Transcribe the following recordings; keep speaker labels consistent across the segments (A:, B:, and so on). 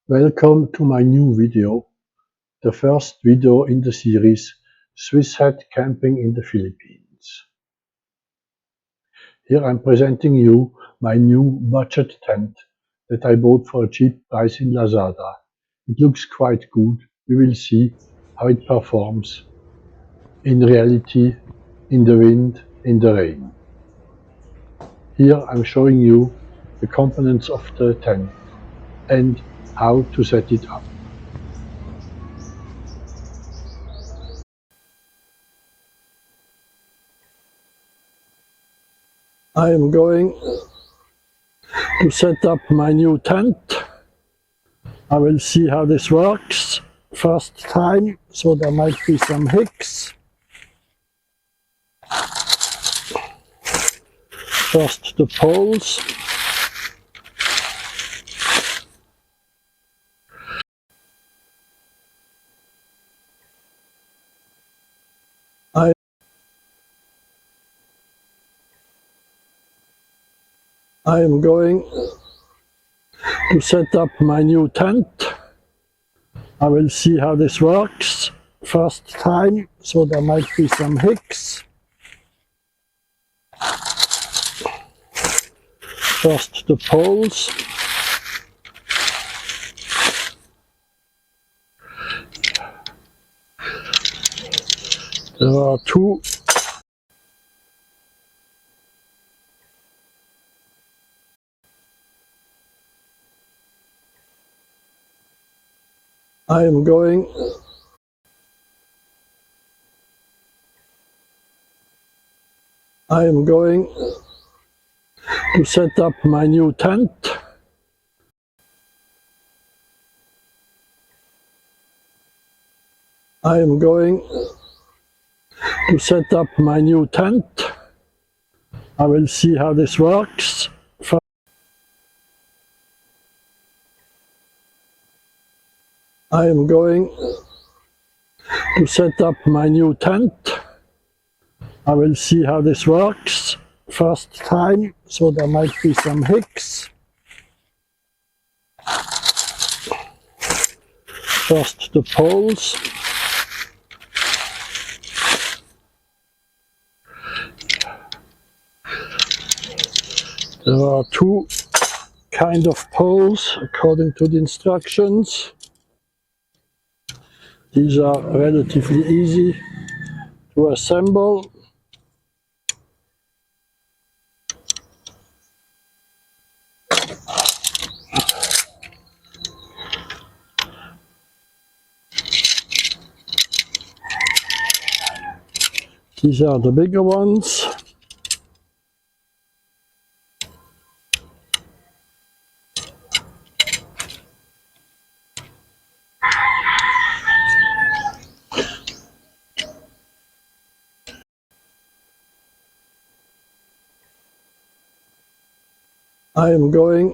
A: Welcome to my new video, the first video in the series Swiss Hat Camping in the Philippines. Here I'm presenting you my new budget tent that I bought for a cheap price in Lazada. It looks quite good. We will see how it performs in reality, in the wind, in the rain. Here I'm showing you the components of the tent and how to set it up. I am going to set up my new tent. I will see how this works first time, so there might be some hiccups. First the poles. I am going to set up my new tent. I will see how this works first time, so there might be some hiccups. First the poles. There are two. I am going to set up my new tent. I am going to set up my new tent. I will see how this works. I am going to set up my new tent. I will see how this works first time, so there might be some hiccups. First the poles. There are two kind of poles according to the instructions. These are relatively easy to assemble. These are the bigger ones. I am going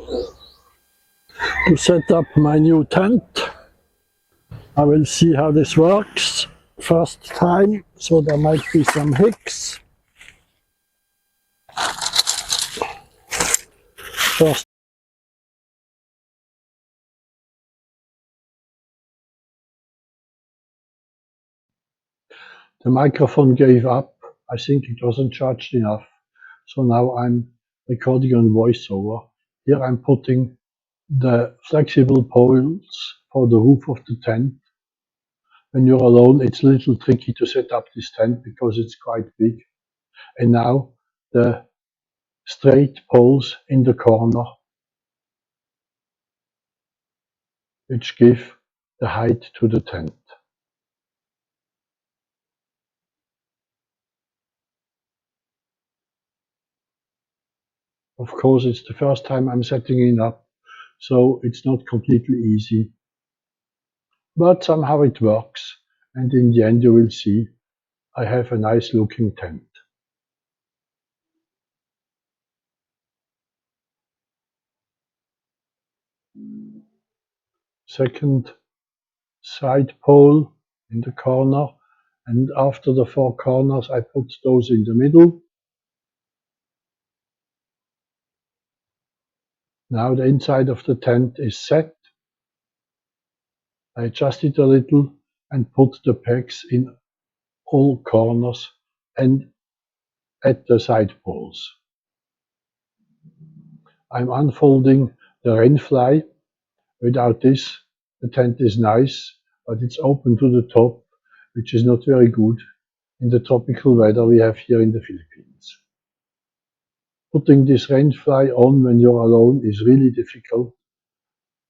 A: to set up my new tent. I will see how this works first time, so there might be some hiccups. First the microphone gave up. I think it wasn't charged enough. So now I'm recording on voiceover. Here I'm putting the flexible poles for the roof of the tent. When you're alone, it's a little tricky to set up this tent because it's quite big. And now the straight poles in the corner, which give the height to the tent. Of course, it's the first time I'm setting it up, so it's not completely easy. But somehow it works, and in the end you will see I have a nice looking tent. Second side pole in the corner, and after the four corners I put those in the middle. Now the inside of the tent is set. I adjust it a little and put the pegs in all corners and at the side poles. I'm unfolding the rainfly. Without this, the tent is nice, but it's open to the top, which is not very good in the tropical weather we have here in the Philippines. Putting this rainfly on when you're alone is really difficult.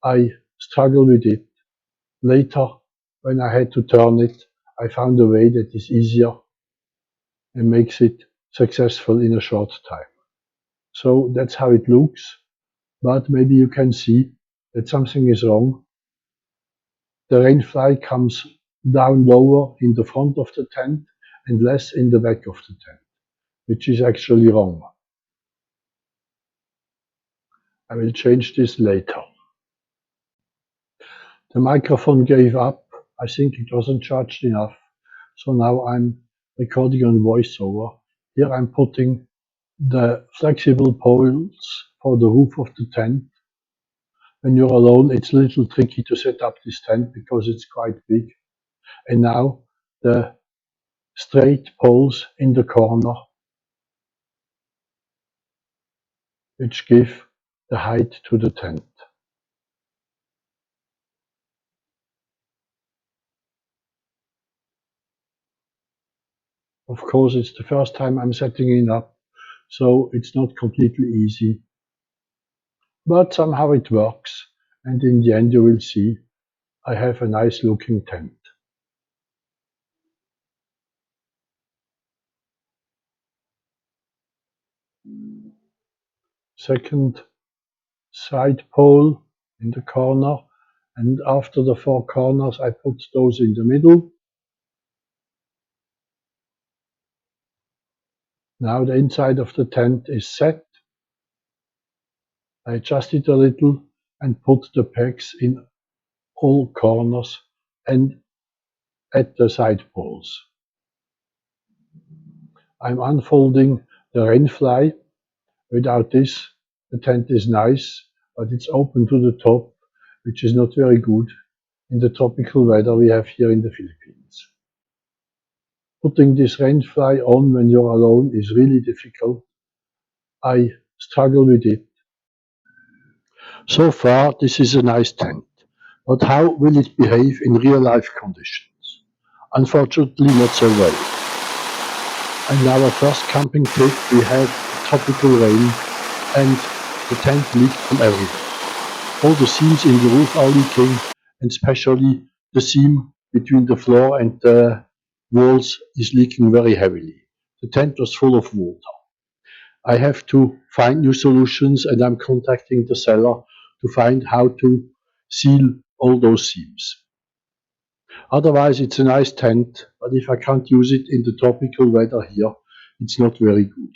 A: I struggle with it. Later, when I had to turn it, I found a way that is easier and makes it successful in a short time. So that's how it looks, but maybe you can see that something is wrong. The rainfly comes down lower in the front of the tent and less in the back of the tent, which is actually wrong. I will change this later. The microphone gave up. I think it wasn't charged enough. So now I'm recording on voiceover. Here I'm putting the flexible poles for the roof of the tent. When you're alone, it's a little tricky to set up this tent because it's quite big. And now the straight poles in the corner, which give the height to the tent. Of course, it's the first time I'm setting it up, so it's not completely easy. But somehow it works, and in the end you will see I have a nice looking tent. Second side pole in the corner, and after the four corners I put those in the middle. Now the inside of the tent is set. I adjust it a little and put the pegs in all corners and at the side poles. I'm unfolding the rainfly. Without this, the tent is nice, but it's open to the top, which is not very good in the tropical weather we have here in the Philippines. Putting this rainfly on when you're alone is really difficult. I struggle with it. So far, this is a nice tent, but how will it behave in real life conditions? Unfortunately, not so well. On our first camping trip, we had tropical rain and the tent leaked from everywhere. All the seams in the roof are leaking, and especially the seam between the floor and the walls is leaking very heavily. The tent was full of water. I have to find new solutions, and I'm contacting the seller to find how to seal all those seams. Otherwise, it's a nice tent, but if I can't use it in the tropical weather here, it's not very good.